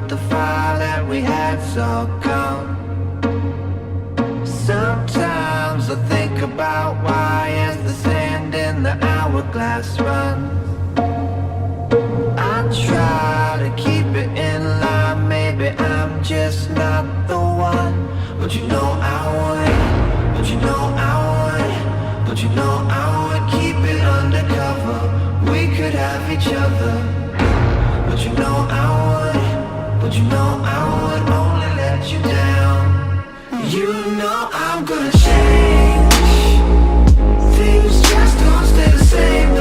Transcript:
but the fire that we had's all gone. Sometimes I think about why as the sand in the hourglass runs. I try to keep it in line, maybe I'm just not the one. But you know I would, but you know I would, but you know I would keep it undercover. We could have each other. But you know I would, but you know I would only let you down. You know I'm gonna change. Things just don't stay the same.